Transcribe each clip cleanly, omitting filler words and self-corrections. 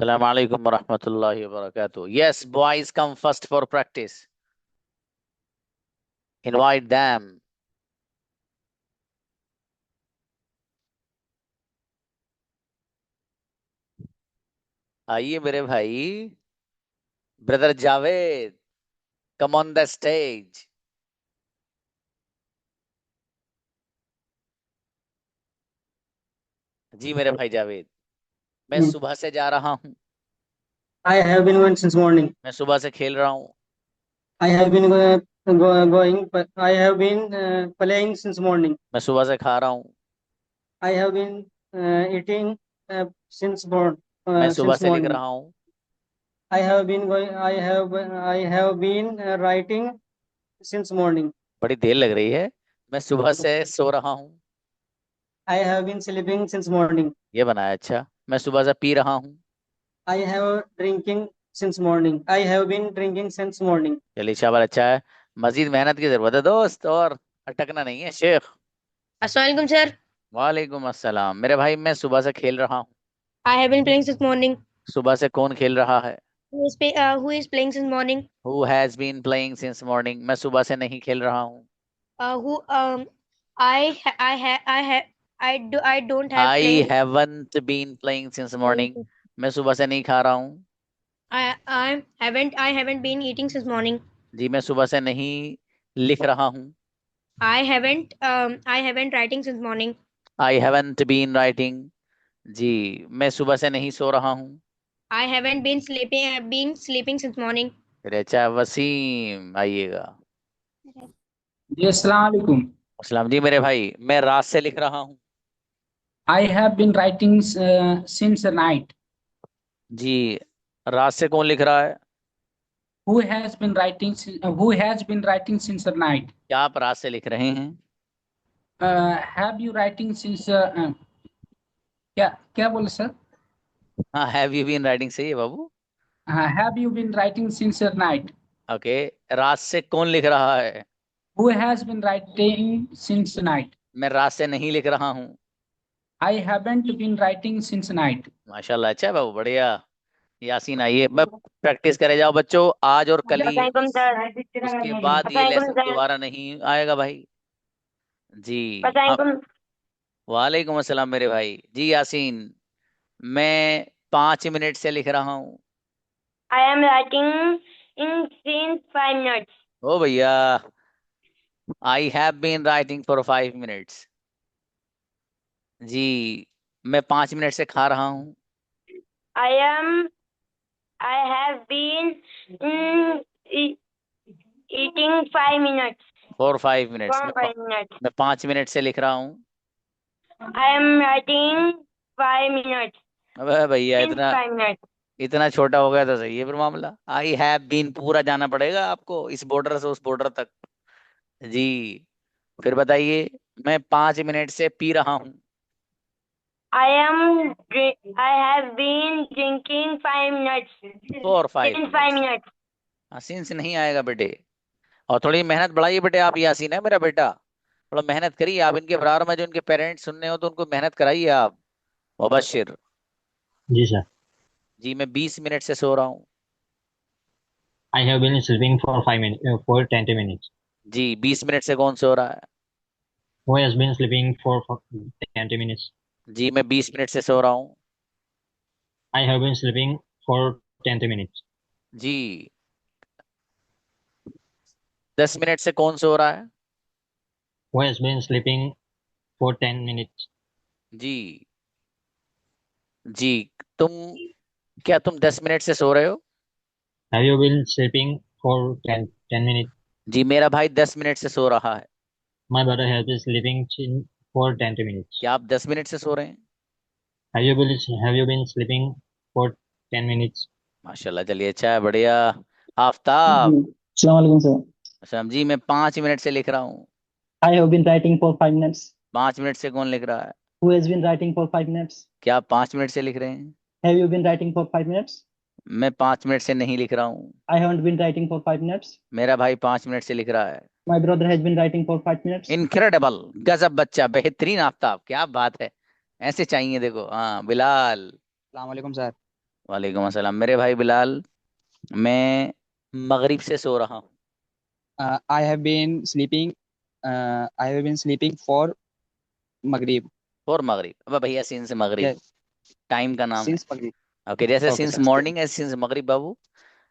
Assalamu alaikum warahmatullahi wabarakatuh. Yes, boys come first for practice. Invite them. आइए मेरे भाई. Brother Javed, come on the stage. जी मेरे भाई जावेद, मैं Hmm. सुबह से जा रहा हूँ. I have been going since morning. मैं सुबह से खेल रहा हूँ. I have been going, but I have been playing since morning. मैं सुबह से खा रहा हूँ. I have been eating मैं सुबह since से लिख morning. रहा हूँ. I have been going. I have been writing since morning. बड़ी देर लग रही है. मैं सुबह से सो रहा हूँ. I have been sleeping since morning. ये बनाया अच्छा. मैं सुबह से पी रहा हूँ. I have drinking since morning. I have been drinking since morning. चलिए शाबाश, अच्छा है. मजीद मेहनत की जरूरत है दोस्त, और अटकना नहीं है शेख. अस्सलाम वालेकुम सर। वालेकुम अस्सलाम मेरे भाई, मैं सुबह से खेल रहा हूँ. I have been playing since morning. सुबह से कौन खेल रहा है? Who is playing since morning? Who has been playing since morning? मैं सुबह से नहीं खेल रहा हूँ. Who I don't have I playing. haven't been playing since morning. मैं सुबह से नहीं खा रहा हूँ. I haven't been eating since morning. जी मैं सुबह से नहीं लिख रहा हूँ. I haven't writing since morning. I haven't been writing. जी मैं सुबह से नहीं सो रहा हूँ. I haven't been sleeping since morning. फिर अच्छा वसीम आइएगा. जी अस्सलाम वालेकुम। अस्सलाम जी मेरे भाई, मैं रात से लिख रहा हूँ. I have been writing since night. जी रात से कौन लिख रहा है? Who has been writing since night. क्या आप रात से लिख रहे हैं? हैव यू राइटिंग सिंस क्या क्या बोले सर? हाँ, हैव यू बीन राइटिंग सही है बाबू. Have you been writing since night. Okay. रात से कौन लिख रहा है? Who has been writing since night. मैं रात से नहीं लिख रहा हूँ. I haven't been writing since night. माशाल्लाह, अच्छा है बाबू, बढ़िया. यासीन आइए, मैं प्रैक्टिस करे जाओ बच्चों, आज और कल ही. अस्सलाम उसके वालेकुम बाद ये लेसन सर। दोबारा नहीं आएगा भाई. जी. अस्सलाम हाँ. वालेकुम। वालेकुम अस्सलाम मेरे भाई. जी यासीन, मैं 5 मिनट से लिख रहा हूँ. I am writing in since 5 minutes. ओ भैया, I have been writing for 5 minutes. जी मैं 5 मिनट से खा रहा हूँ. I am. I have been e- eating 5 minutes. For 5 minutes. From 5 minutes. मैं 5 मिनट से लिख रहा हूँ. I am writing 5 minutes. अबे भैया, Since इतना 5 minutes. इतना छोटा हो गया तो सही है फिर मामला. आई हैव बीन पूरा जाना पड़ेगा आपको, इस बॉर्डर से उस बॉर्डर तक. जी फिर बताइए. मैं 5 मिनट से पी रहा हूँ. I have been drinking 5 minutes. For five Since five minutes minutes. हाँ, सिंस नहीं आएगा बेटे. और थोड़ी मेहनत बढ़ाइए बेटे. आप यासीन है मेरा बेटा, थोड़ा मेहनत करिए आप. इनके बराबर में जो इनके पेरेंट्स सुनने हो तो उनको मेहनत कराइए आप. मुबश्शिर. जी सर। जी मैं 20 मिनट से सो रहा हूँ. I have been sleeping for 5 minute for 20 minutes. जी 20 मिनट से कौन सो रहा है? Who has been sleeping for 20 minutes. जी मैं 20 मिनट से सो रहा हूँ. I have been sleeping for 20 minutes. जी 10 मिनट से कौन सो रहा है? Who has been sleeping for 10 minutes. जी. जी तुम, क्या तुम 10 मिनट से सो रहे हो? Have you been sleeping for 10 minutes. जी मेरा भाई 10 मिनट से सो रहा है. My brother has been sleeping for 20 minutes. क्या आप 10 मिनट से सो रहे हैं? Have you been sleeping for 10 minutes. माशाल्लाह, चलिए अच्छा है, बढ़िया. आफ्ताब. Assalamu alaikum sir. जी मैं 5 मिनट से लिख रहा हूँ. I have been writing for 5 minutes. 5 minute से कौन लिख रहा है? Who has been writing for 5 minutes? क्या आप 5 मिनट से लिख रहे हैं? Have you been writing for 5 minutes? मैं 5 मिनट से नहीं लिख रहा हूँ. I haven't been writing for 5 minutes. मेरा भाई 5 मिनट से लिख रहा है. My brother has been writing for 5 minutes. Incredible, गजब बच्चा, बेहतरीन आफ्ताब, क्या बात है. ऐसे चाहिए देखो. हाँ बिलाल. अस्सलाम वालेकुम सर। वालेकुम अस्सलाम मेरे भाई बिलाल। मैं मगरिब से सो रहा हूँ। I have been sleeping. I have been sleeping for Maghrib. और मगरिब, अब भैया सिंस मगरिब Yeah, टाइम का नाम है। since Maghrib. ओके, जैसे Okay, सिंस sir. मॉर्निंग है सिंस मगरिब बाबू।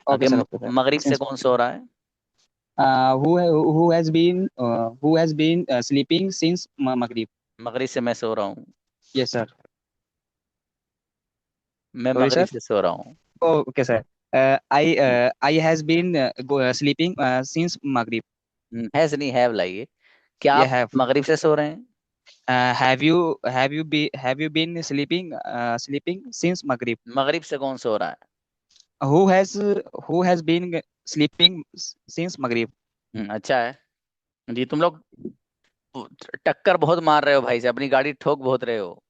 Okay, okay, sir. Okay, sir. मगरिब से Since कौन सो रहा है? who has been sleeping since Maghrib? मगरिब से मैं सो रहा हूँ। Yes, sir. मैं Sorry, मगरिब sir. से सो रहा हूँ। Oh, okay, sir. I has been sleeping since Maghrib. Has नहीं, हैव लाइए। क्या Yeah, आप have. मगरिब से सो रहे हैं? Have you been sleeping since Maghrib? मगरिब से कौन सो रहा है? Who has who has been sleeping since Maghrib? अच्छा है। जी, तुम लोग टक्कर बहुत मार रहे हो भाई से, अपनी गाड़ी ठोक बहुत रहे हो।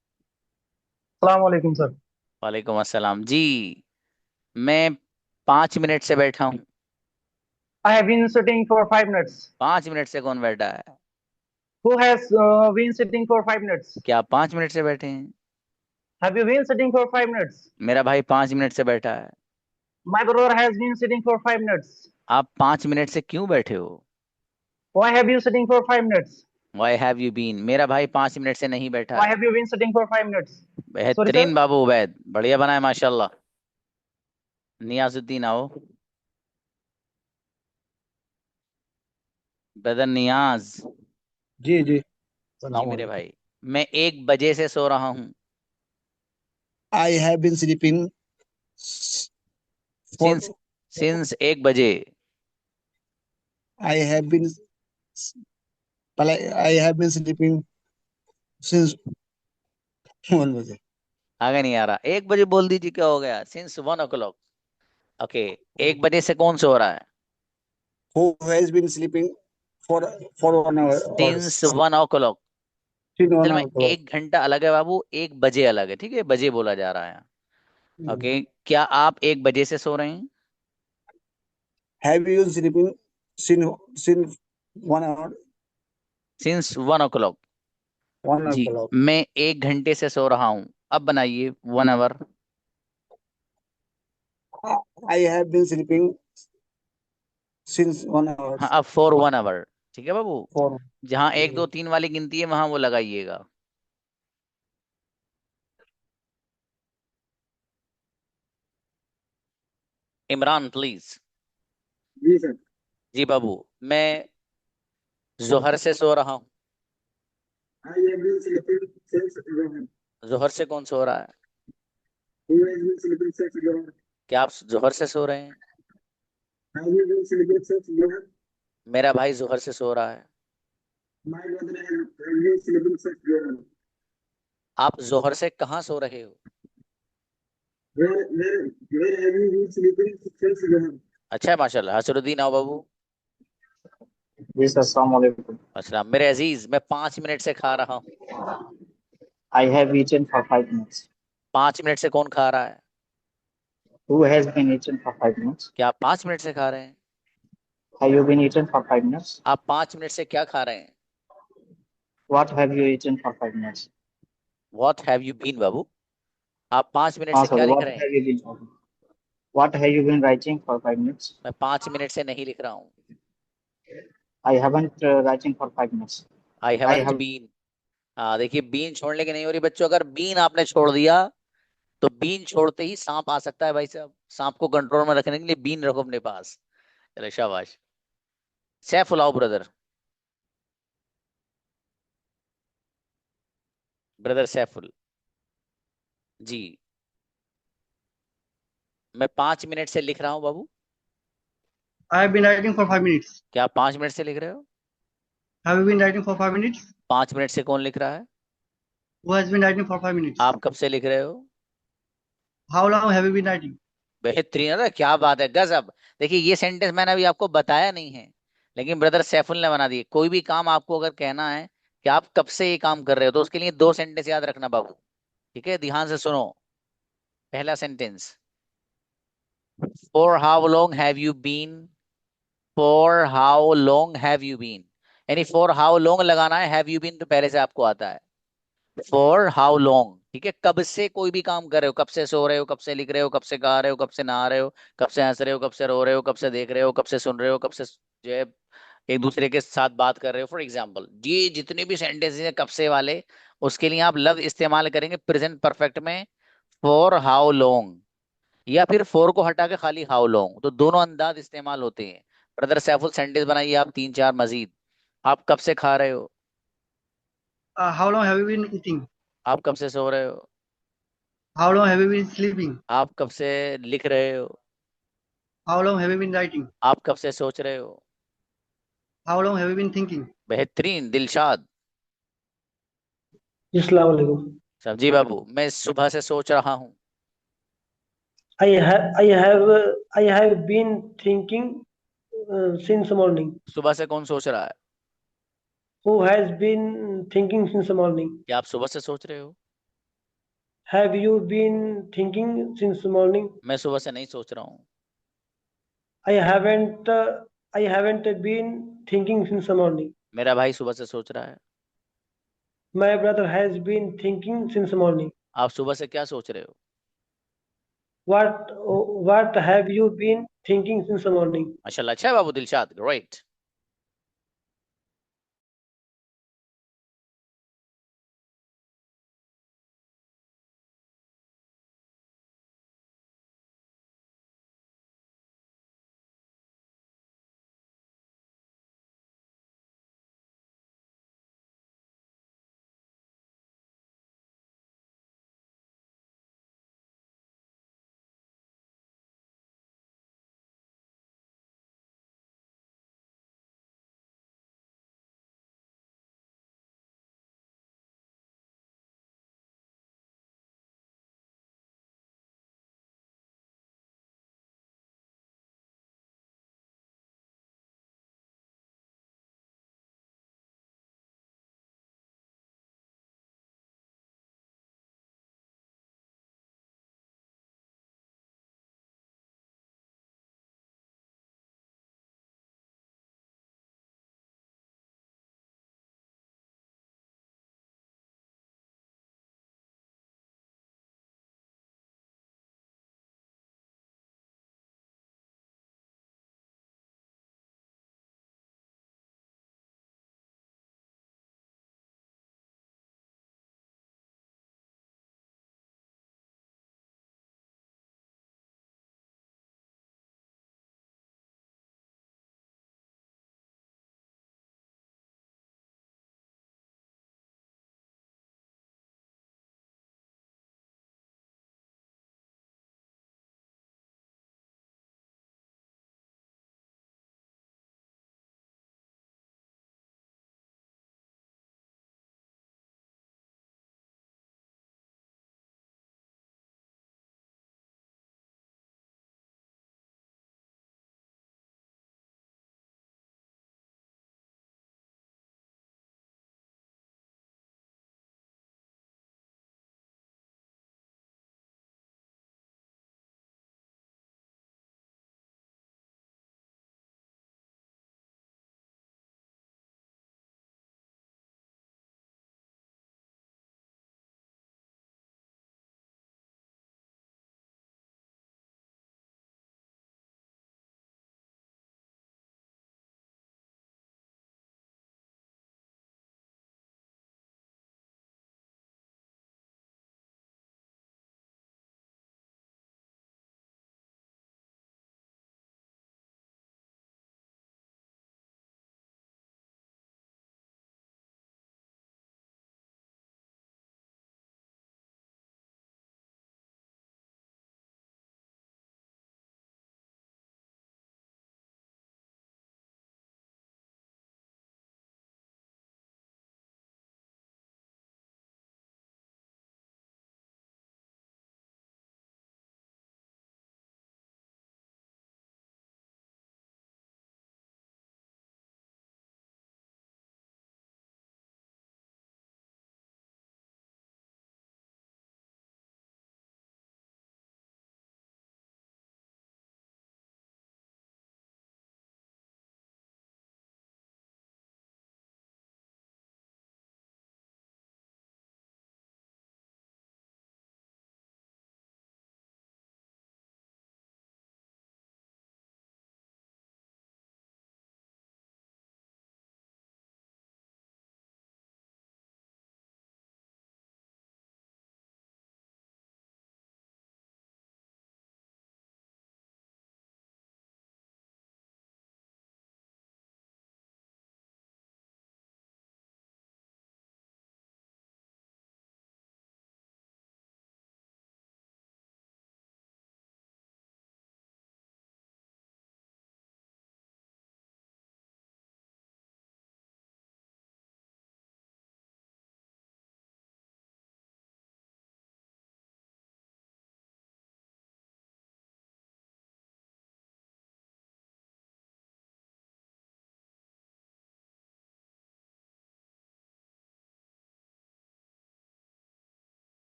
सलाम वालेकुम सर। वालेकुम अस्सलाम जी। मैं 5 मिनट से बैठा हूँ। I have been sitting for 5 minutes. 5 minute से कौन बैठा है? Who has been sitting for 5 minutes? क्या आप 5 मिनट से बैठे हैं? Have you been sitting for 5 minutes? मेरा भाई 5 मिनट से बैठा है। My brother has been sitting for 5 minutes. आप 5 मिनट से क्यों बैठे हो? Why have you sitting for 5 minutes? Why have you been? मेरा भाई 5 मिनट से नहीं बैठा Why है। have you been sitting for 5 minutes? Sorry, sir. बेहतरीन बाबू उबैद, बढ़िया बना है माशाल्लाह। नियाजुद्दीन आओ। ब्रदर नियाज। जी जी। जी मेरे भाई, मैं 1 बजे से सो रहा हूँ। I have been sleeping for since since 1 बजे। आई हैव बीन पहले I have been sleeping since 1 बजे। आगे नहीं आ रहा, 1 बजे बोल दीजिए, क्या हो गया? Since 1 o'clock। ओके, 1 बजे से कौन सो रहा है? Who has been sleeping for for 1 hour और सिंस 1 o'clock। सिंस वन असल में आवर 1 घंटा अलग है बाबू, 1 बजे अलग है, ठीक है? बजे बोला जा रहा है। ओके, क्या आप 1 बजे से सो रहे हैं? Have you sleeping since since 1 hour since 1 o'clock। One जी, क्लॉक। मैं 1 घंटे से सो रहा हूँ। अब बनाइए 1 hour. I have been sleeping since 1 hour हाँ, अब फॉर 1 आवर। ठीक है बाबू, फॉर जहाँ 1 2 3 वाली गिनती है वहां वो लगाइएगा। इमरान प्लीज। जी सर। जी बाबू, मैं जोहर से सो रहा हूँ। I have been sleeping since जोहर से कौन सो रहा है? Who has been sleeping since क्या आप जोहर से सो रहे हैं? Have you been sleeping since मेरा भाई जोहर से सो रहा है। My brother have been sleeping since आप जोहर से कहाँ सो रहे हो? where have you been sleeping since अच्छा है माशाल्लाह। हसरुद्दीन आओ बाबू। जी सर, अस्सलाम वालेकुम। अस्सलाम मेरे अजीज, मैं 5 मिनट से खा रहा हूँ। I have eaten for 5 minutes. 5 minute से कौन खा रहा है? Who has been eaten for 5 minutes? क्या आप 5 मिनट से खा रहे हैं? Have you been eaten for 5 minutes? आप 5 मिनट से क्या खा रहे हैं? What have you eaten for 5 minutes? What have you been बाबू? आप 5 मिनट हाँ से सर, क्या लिख what रहे हैं? have you been What have you been writing for 5 minutes? मैं 5 मिनट से नहीं लिख रहा हूँ। I haven't writing for 5 minutes. I I haven't have been. हाँ देखिए, बीन छोड़ने की नहीं हो रही बच्चों। अगर बीन आपने छोड़ दिया तो बीन छोड़ते ही सांप आ सकता है भाई साहब। सांप को कंट्रोल में रखने के लिए बीन रखो अपने पास। चलो शाबाश। सैफ लाओ ब्रदर। ब्रदर सैफुल जी। मैं 5 मिनट से लिख रहा हूँ बाबू। I have been writing for 5 minutes. क्या आप 5 मिनट से लिख रहे हो? Have you been writing for 5 minutes? 5 minute से कौन लिख रहा है? Who has been writing for 5 minutes? आप कब से लिख रहे हो? How long have you been writing? बेहतरीन है, क्या बात है, गजब। देखिए, ये सेंटेंस मैंने अभी आपको बताया नहीं है, लेकिन ब्रदर सैफुल ने बना दिए। कोई भी काम आपको अगर कहना है कि आप कब से ये काम कर रहे हो, तो उसके लिए 2 सेंटेंस याद रखना बाबू। ठीक है, ध्यान से सुनो। पहला sentence, for how long have you been. For how long have you been, यानी फॉर हाउ लॉन्ग लगाना है, हैव यू बीन तो पहले से आपको आता है। फॉर हाउ लॉन्ग, ठीक है, कब से कोई भी काम कर रहे हो, कब से सो रहे हो, कब से लिख रहे हो, कब से गा रहे हो, कब से नहा रहे हो, कब से हंस रहे हो, कब से रो रहे हो, कब से देख रहे हो, कब से सुन रहे हो, कब से जो है एक दूसरे के साथ बात कर रहे हो। फॉर एग्जाम्पल, ये जितने भी सेंटेंसेस हैं कब से वाले, उसके लिए आप लव इस्तेमाल करेंगे प्रेजेंट परफेक्ट में, फॉर हाउ लॉन्ग, या फिर फॉर को हटा के खाली हाउ लॉन्ग। तो दोनों अंदाज इस्तेमाल होते हैं। ब्रदर सैफुल, सेंटेंस बनाइए आप तीन चार मजीद। आप कब से खा रहे हो? How long have you been eating? आप कब से सो रहे हो? How long have you been sleeping? आप कब से लिख रहे हो? How long have you been writing? आप कब से सोच रहे हो? How long have you been thinking? बेहतरीन दिलशाद। अस्सलाम वालेकुम। सब्जी बाबू, मैं सुबह से सोच रहा हूँ। I have been thinking since morning. सुबह से कौन सोच रहा है? Who has been thinking since morning? क्या आप सुबह से सोच रहे हो? Have you been thinking since morning? मैं सुबह से नहीं सोच रहा हूँ। I haven't. I haven't been thinking since morning. मेरा भाई सुबह से सोच रहा है। My brother has been thinking since morning. आप सुबह से क्या सोच रहे हो? What have you been thinking since morning? माशाल्लाह, अच्छा है बाबू Dilshad, great.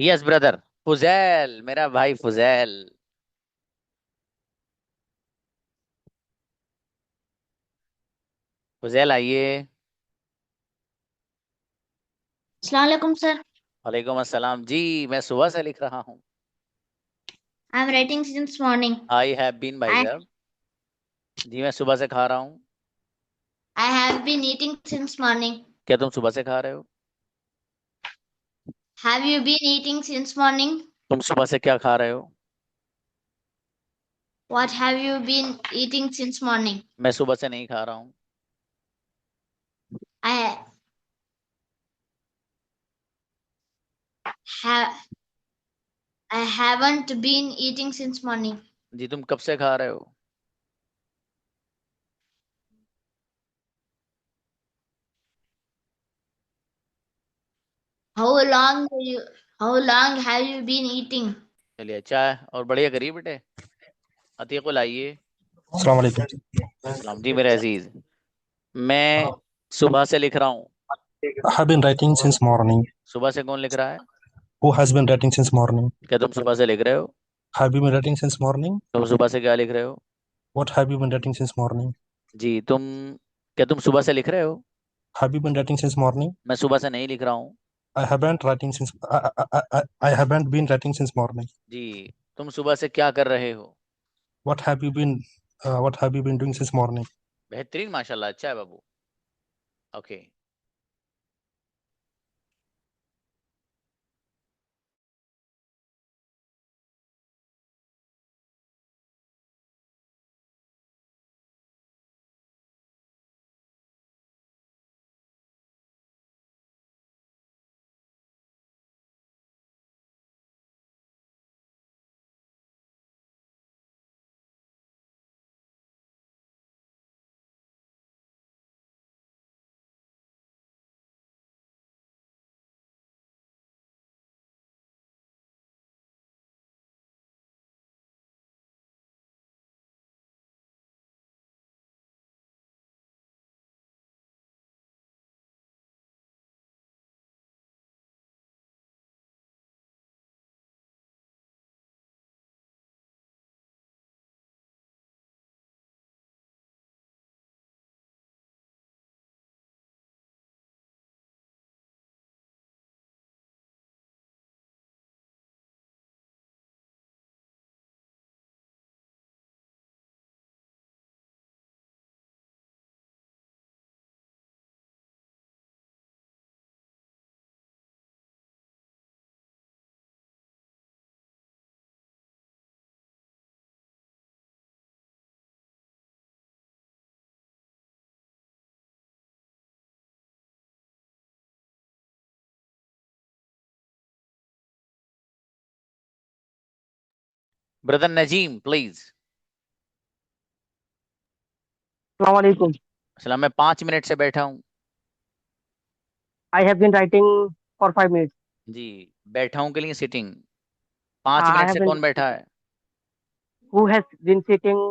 Yes brother, Fuzail, मेरा भाई फुजैल। फुजैल आइए। अस्सलाम वालेकुम सर। वालेकुम अस्सलाम जी, मैं सुबह से लिख रहा हूँ। I am writing since morning. I have been भाई आई साहब। जी मैं सुबह से खा रहा हूँ। I have been eating since morning. क्या तुम सुबह से खा रहे हो? Have you been eating since morning? तुम सुबह से क्या खा रहे हो? What have you been eating since morning? मैं सुबह से नहीं खा रहा हूँ। I have I haven't been eating since morning. जी तुम कब से खा रहे हो? How long have you been eating? चलिए अच्छा है, और बढ़िया करिए बेटे। अतीकुल आइए। अस्सलाम वालेकुम। सलाम जी मेरे अजीज। मैं सुबह से लिख रहा हूँ। I have been writing since morning. सुबह से कौन लिख रहा है? Who has been writing since morning? क्या तुम सुबह से लिख रहे हो? Have you been writing since morning? तुम सुबह से क्या लिख रहे हो? What have you been writing since morning? जी तुम, क्या तुम सुबह से लिख रहे हो? Have you been writing since morning? मैं सुबह से नहीं लिख रहा हूँ। I haven't writing since I haven't been writing since morning. जी तुम सुबह से क्या कर रहे हो? What have you been doing since morning? बेहतरीन, माशाल्लाह, अच्छा है बाबू। ओके। Brother Nazim please. अस्सलाम वालेकुम। सलाम, मैं 5 मिनट से बैठा हूँ। I have been writing for 5 minutes. जी, बैठा हूँ के लिए सिटिंग। 5 मिनट I से have been. कौन बैठा है? Who has been sitting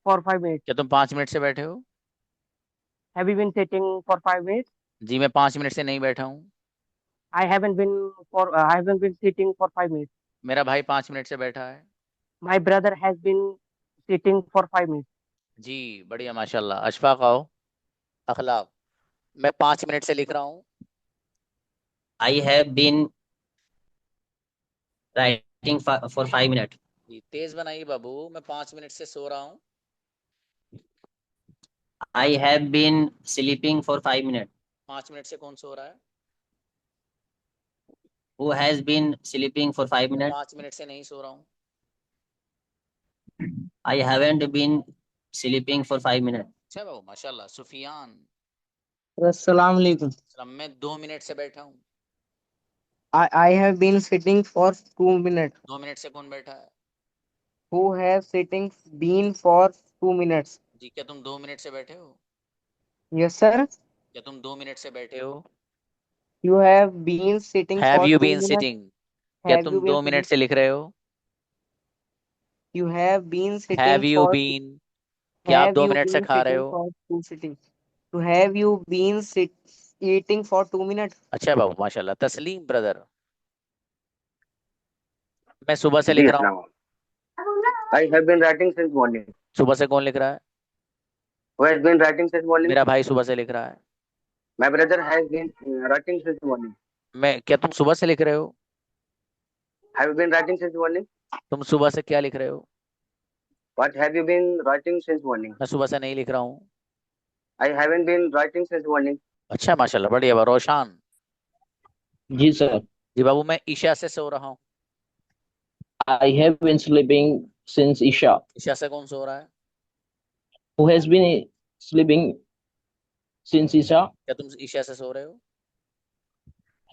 for 5 minutes? क्या तुम 5 मिनट से बैठे हो? Have you been sitting for 5 minutes? जी मैं 5 मिनट से नहीं बैठा हूँ। I haven't been I haven't been sitting for 5 minutes. मेरा भाई 5 मिनट से बैठा है। My brother has been sitting for 5 minutes. जी बढ़िया माशाल्लाह, अशफाक आओ। अखलाक। मैं 5 मिनट से लिख रहा हूँ। I have been writing for 5 minutes. जी तेज बनाइए बाबू, मैं 5 मिनट से सो रहा हूँ। I have been sleeping for 5 minutes. 5 minute से कौन सो रहा है? Who has been sleeping for 5 minutes? 5 minute से नहीं सो रहा हूँ। I haven't been sleeping for 5 minutes. अच्छा बाबू माशाल्लाह। सुफियान। अस्सलाम वालेकुम। सलाम, मैं 2 मिनट से बैठा हूँ। I have been sitting for 2 minutes. 2 minute से कौन बैठा है? Who has sitting been for 2 minutes? जी क्या तुम 2 मिनट से बैठे हो? Yes, sir. क्या तुम 2 मिनट से बैठे हो? You have been sitting have for you two been minutes. Sitting? क्या Have तुम you been 2 मिनट sitting? से लिख रहे हो? You have been have sitting you for. Been? क्या आप Have दो you मिनट से been खा रहे sitting हो? for two sitting? To have you been eating for 2 minutes? अच्छा है बाबू माशाल्लाह। तस्लीम ब्रदर। मैं सुबह से लिख रहा हूँ। I have been writing since morning. सुबह से कौन लिख रहा है? Who has been writing since morning? मेरा भाई सुबह से लिख रहा है। My brother has been writing since morning. क्या तुम सुबह से लिख रहे हो? Have you been writing since morning? तुम सुबह से क्या लिख रहे हो? What have you been writing since morning? मैं सुबह से नहीं लिख रहा हूँ। I haven't been writing since morning. अच्छा, माशाल्लाह, बढ़िया। रोशान जी सर। जी बाबू, मैं ईशा से सो रहा हूँ। I have been sleeping since Isha. Isha से कौन सो रहा है? Who has been sleeping since Isha? क्या तुम ईशा से सो रहे हो?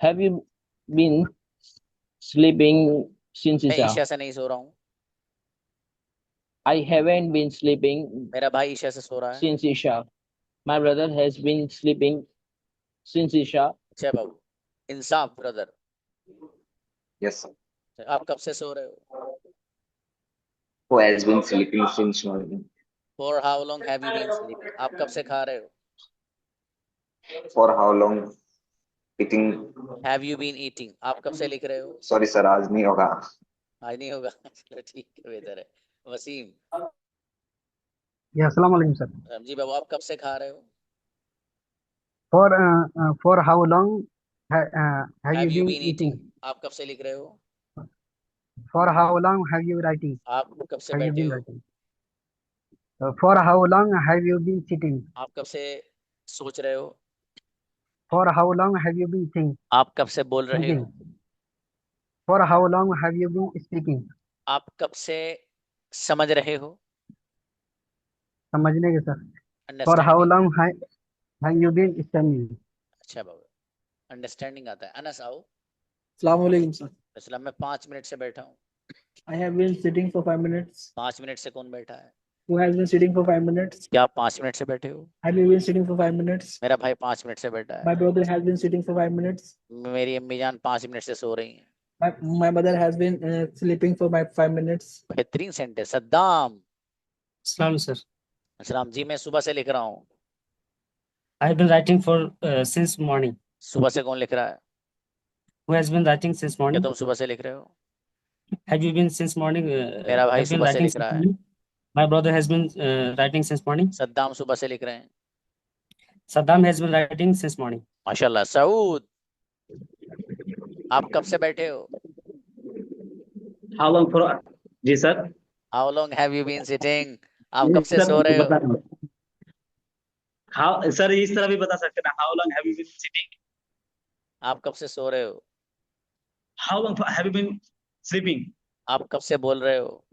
Have you been sleeping since मैं Isha? ईशा से नहीं सो रहा हूँ। I haven't been sleeping मेरा भाई ईशा से सो रहा है। since Isha. My brother has been sleeping since Isha. अच्छा बाबू, इंसाफ ब्रदर। Yes, sir. आप कब से सो रहे हो? Who has been sleeping since morning? For how long have you been sleeping? आप कब से खा रहे हो? For how long? Eating. Have you been eating? आप कब से लिख रहे हो? Sorry sir, आज नहीं होगा। आज नहीं होगा। चलो ठीक है, बेहतर है। वसीम Yeah, अस्सलाम वालेकुम सर। जी बाबू, आप कब से खा रहे हो? For how long have Have you you been been eating? eating? आप कब से लिख रहे हो? For how long have you writing? आप कब से Have you बैठे been हो? writing? For how long have you been sitting? आप कब से सोच रहे हो? For how long have you been thinking? आप कब से बोल रहे हो? For how long have you been speaking? आप कब से समझ रहे हो? समझने के sir. For how understanding. long have you been studying? अच्छा बाबू, अंडरस्टैंडिंग आता है। अनस आओ। अस्सलाम वालेकुम सर। इसलिए मैं 5 मिनट से बैठा हूँ। I have been sitting for 5 minutes. 5 minute से कौन बैठा है? Who has been sitting for 5 minutes? क्या आप 5 मिनट से बैठे हो? Have you been sitting for 5 minutes? मेरा भाई 5 मिनट से बैठा है। My brother has been sitting for 5 minutes. मेरी अम्मी जान 5 मिनट से सो रही हैं। My mother has been sleeping for 5 minutes. बेहतरीन सेंटेंस। सद्दाम सलाम सर। अस्सलाम जी, मैं सुबह से लिख रहा हूँ। I have been writing for since morning. सुबह से कौन लिख रहा है? Who has been writing since क्या morning? तुम सुबह से लिख रहे हो? Have you been since morning? मेरा भाई Have been सुबह से writing लिख since रहा है। morning? My brother has been writing since morning. Saddam सुबह से लिख रहे हैं। Saddam has been writing since morning. माशाल्लाह। सऊद, आप कब से बैठे हो? How long for? जी sir. How long have you been sitting? आप कब से सो रहे हो? How सर इस तरह भी बता सकते हैं। How long have you been sitting? आप कब से सो रहे हो? How long have you been sleeping? आप कब से बोल रहे हो?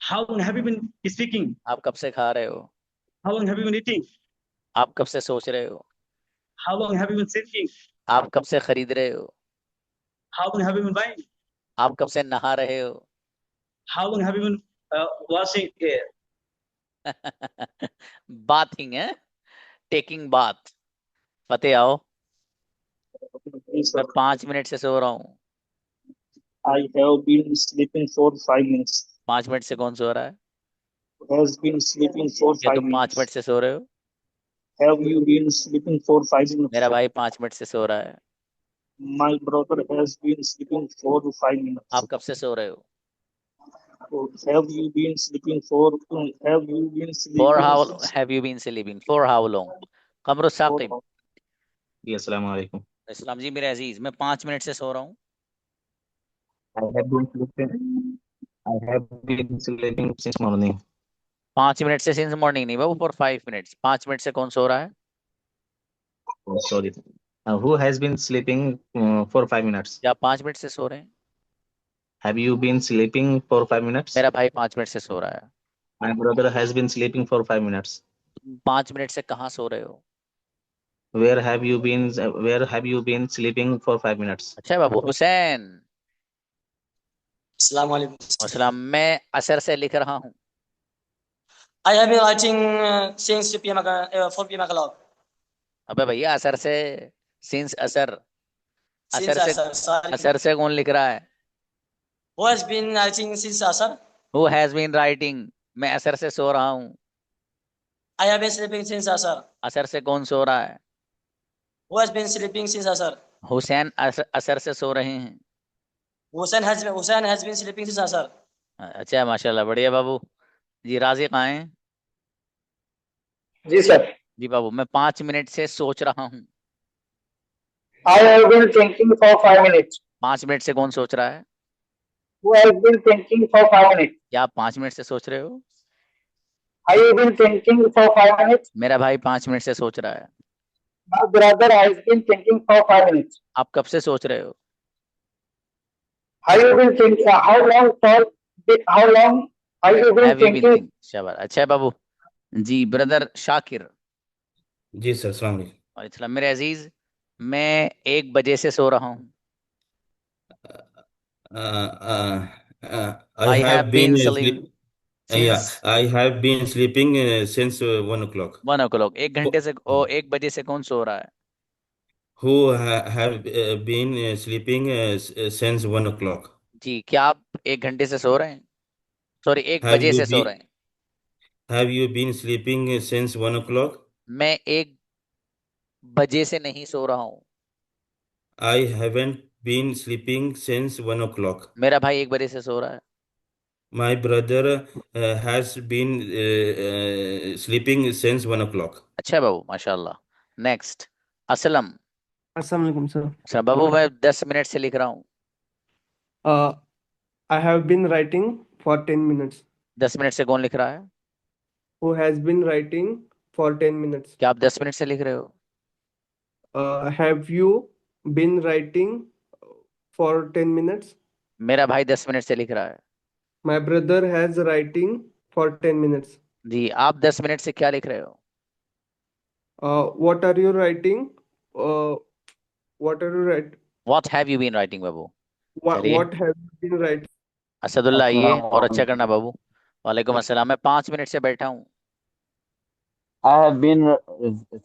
How long have you been speaking? आप कब से खा रहे हो? How long have you been eating? आप कब से सोच रहे हो? How long have you been thinking? आप कब से खरीद रहे हो? How long have you been buying? आप कब से नहा रहे हो? How long have you been washing? Bathing है, टेकिंग बाथ। फतेह आओ। मैं 5 मिनट से सो रहा हूँ। I have been sleeping for 5 minutes. 5 minute से कौन सो रहा है? Has been sleeping for क्या 5 तुम 5 minutes. मिनट से सो रहे हो? Have you been sleeping for 5 minutes? मेरा भाई 5 मिनट से सो रहा है। My brother has been sleeping for 5 minutes. आप कब से सो रहे हो? Have you been sleeping for? Have you been sleeping? For how have you been sleeping? For how long? कमर साकिब। जी अस्सलाम वालेकुम। इस्लाम जी मेरे अजीज, मैं 5 मिनट से सो रहा हूँ। I have been sleeping. I have been sleeping since morning. 5 minute से सिंस मॉर्निंग नहीं बाबू, फॉर 5 मिनट्स। 5 मिनट से कौन सो रहा है? Oh, sorry. Who has been sleeping for 5 minutes? क्या 5 मिनट से सो रहे हैं? Have you been sleeping for 5 minutes? मेरा भाई 5 मिनट से सो रहा है। My brother has been sleeping for 5 minutes. 5 minute से कहाँ सो रहे हो? Where have you been? Where have you been sleeping for 5 minutes? अच्छा बाबू। हुसैन अस्सलाम वालेकुम। अस्सलाम, मैं असर से लिख रहा हूँ। I have been writing since 4 p.m. o'clock. अबे भैया, असर से सिंस असर। Since असर से Asar, sorry. असर से कौन लिख रहा है? Who has been writing since Asar? Who has been writing? मैं असर से सो रहा हूँ। I have been sleeping since Asar. असर से कौन सो रहा है? Who has been sleeping since Asar? Hussain असर से सो रहे हैं। Hussein has been sleeping since Asar. अच्छा माशाल्लाह, बढ़िया बाबू जी। राजी कहाँ हैं? जी सर। जी बाबू, मैं 5 मिनट से सोच रहा हूँ। I have been thinking for 5 minutes. 5 minute से कौन सोच रहा है? Who has been thinking for 5 minutes? क्या आप 5 मिनट से सोच रहे हो? I have been thinking for 5 minutes. मेरा भाई 5 मिनट से सोच रहा है। My brother has been thinking for 5 minutes. आप कब से सोच रहे हो? Have you been thinking? How long have you been Have you been thinking? thinking? शाबाश, अच्छा है बाबू जी। ब्रदर शाकिर। जी सर, अस्सलाम वालेकुम। वालेकुम। मेरे अजीज, मैं 1 बजे से सो रहा हूँ। I I have have been been sleeping yeah, since I have been sleeping since 1 o'clock. 1 o'clock। 1 घंटे से 1 बजे से कौन सो रहा है? Who have been sleeping since 1 o'clock? जी, क्या आप 1 घंटे से सो रहे हैं? सॉरी, एक Have बजे you से सो रहे been हैं। have you been sleeping since 1 o'clock? मैं 1 बजे से नहीं सो रहा हूँ। I haven't been sleeping since 1 o'clock. मेरा भाई 1 बजे से सो रहा है। My brother has been sleeping since 1 o'clock. अच्छा है बाबू, माशाल्लाह। नेक्स्ट, असलम। अस्सलाम वालेकुम सर। अच्छा बाबू, मैं 10 मिनट से लिख रहा हूँ। I have been writing for 10 minutes. 10 minute से कौन लिख रहा है? Who has been writing for 10 minutes? क्या आप 10 मिनट से लिख रहे हो? Have you been writing for 10 minutes? मेरा भाई 10 मिनट से लिख रहा है। My brother has writing for 10 minutes. जी, आप 10 मिनट से क्या लिख रहे हो? What are you writing? What are you writing? What have you been writing बाबू? चलिए, What have you been writing? Asadullah आइए और अच्छा करना बाबू। वालेकुम अस्सलाम। मैं 5 मिनट से बैठा हूँ। I have been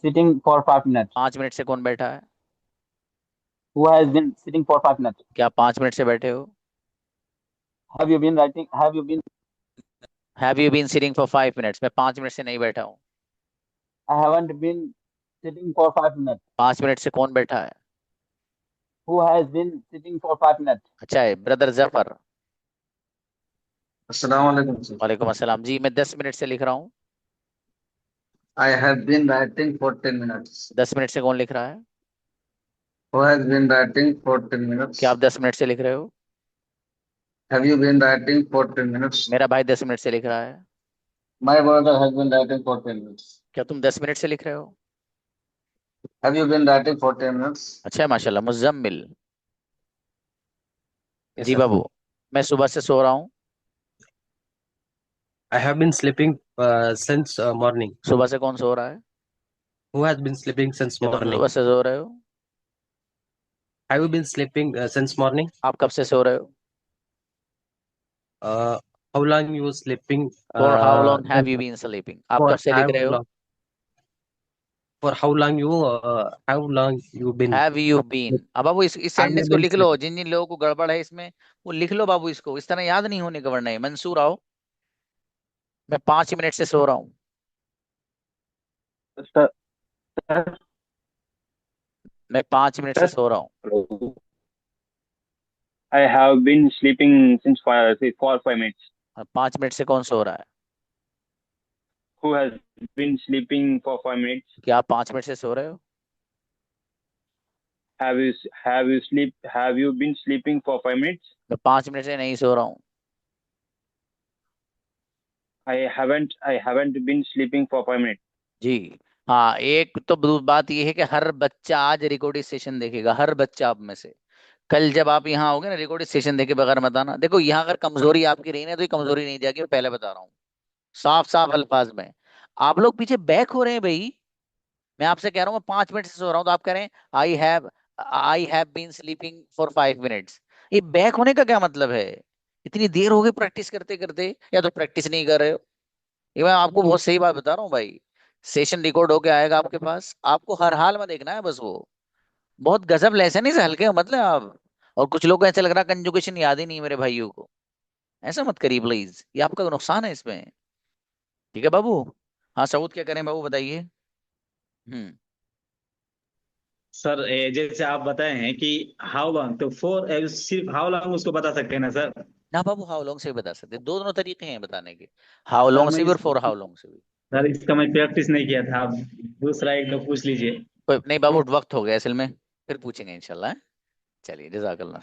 sitting for 5 minutes. 5 minute से कौन बैठा है? Who has been sitting for 5 minutes? क्या आप 5 मिनट से बैठे हो? Have you been writing? Have you been sitting for 5 minutes? मैं 5 मिनट से नहीं बैठा हूँ। I haven't been sitting for 5 minutes. 5 minute से कौन बैठा है? Who has been sitting for 5 minutes? अच्छा है, ब्रदर जफर। अस्सलाम वालेकुम सर। वालेकुम अस्सलाम जी। मैं 10 मिनट से लिख रहा हूँ। I have been writing for 10 minutes. 10 minute से कौन लिख रहा है? Who has been writing for 10 minutes? क्या आप 10 मिनट से लिख रहे हो? Have you been writing for 10 minutes? मेरा भाई 10 मिनट से लिख रहा है। My brother has been writing for 10 minutes. क्या तुम 10 मिनट से लिख रहे हो? Have you been writing for 10 minutes? अच्छा है माशाल्लाह। मुजम्मिल Yes, जी sir. बाबू, मैं सुबह से सो रहा हूँ। I have been sleeping since morning. सुबह से कौन सो रहा है? Who has been sleeping since क्या तुम morning? सुबह से सो रहे हो? Have you been sleeping since morning? आप कब से सो रहे हो? How long you sleeping? For how long have you been sleeping? आप For कब से लिख रहे हो? For how long you been? Have you been? अब बाबू इस Have सेंटेंस you को been लिख लो। sleeping? जिन जिन लोगों को गड़बड़ है इसमें, वो लिख लो बाबू इसको। इस तरह याद नहीं होने का, वरना है। मंसूर आओ। मैं 5 मिनट से सो रहा हूँ। मैं 5 मिनट से सो रहा हूँ। I have been sleeping since 5 minutes. 5 minute से कौन सो रहा है? Who has been sleeping for 5 minutes? क्या आप 5 मिनट से सो रहे हो? Have you been sleeping for 5 minutes? मैं 5 मिनट से नहीं सो रहा हूँ। I haven't been sleeping for 5 minutes. जी हाँ, एक तो बात ये है कि हर बच्चा आज रिकॉर्डिंग सेशन देखेगा। हर बच्चा आप में से कल जब आप यहाँ आओगे ना, रिकॉर्डिंग सेशन देखे बगैर मत आना। देखो, यहाँ अगर कमजोरी आपकी रही ना, तो ये कमजोरी नहीं जाएगी। मैं पहले बता रहा हूँ साफ साफ अल्फाज में। आप लोग पीछे बैक हो रहे हैं भाई। मैं आपसे कह रहा हूँ मैं 5 मिनट से सो रहा हूँ, तो आप कह रहे हैं I have been sleeping for 5 minutes. ये बैक होने का क्या मतलब है? इतनी देर हो गई प्रैक्टिस करते करते, या तो प्रैक्टिस नहीं कर रहे हो। ये मैं आपको बहुत सही बात बता रहा हूँ भाई। सेशन रिकॉर्ड होके आएगा आपके पास, आपको हर हाल में देखना है बस। वो बहुत गजब लेसन है, इसे हल्के में मतलब आप। और कुछ लोग को ऐसा लग रहा है कंजुगेशन याद ही नहीं है मेरे भाइयों को। ऐसा मत करिए प्लीज, ये आपका नुकसान है इसमें। ठीक है बाबू? हाँ सऊद, क्या करें बाबू, बताइए। हम्म सर जैसे आप बताए हैं कि हाउ लॉन्ग, तो फोर सिर्फ हाउ लॉन्ग उसको बता सकते हैं ना सर? ना बाबू, हाउ लॉन्ग से भी बता सकते हैं, दोनों तरीके हैं बताने के, हाउ सर लॉन्ग मैं से भी और फॉर हाउ लॉन्ग से भी। सर इसका मैं प्रैक्टिस नहीं किया था, आप दूसरा एक दो पूछ लीजिए। कोई नहीं बाबू, वक्त हो गया असल में, फिर पूछेंगे इंशाल्लाह। चलिए, जज़ाकल्लाह।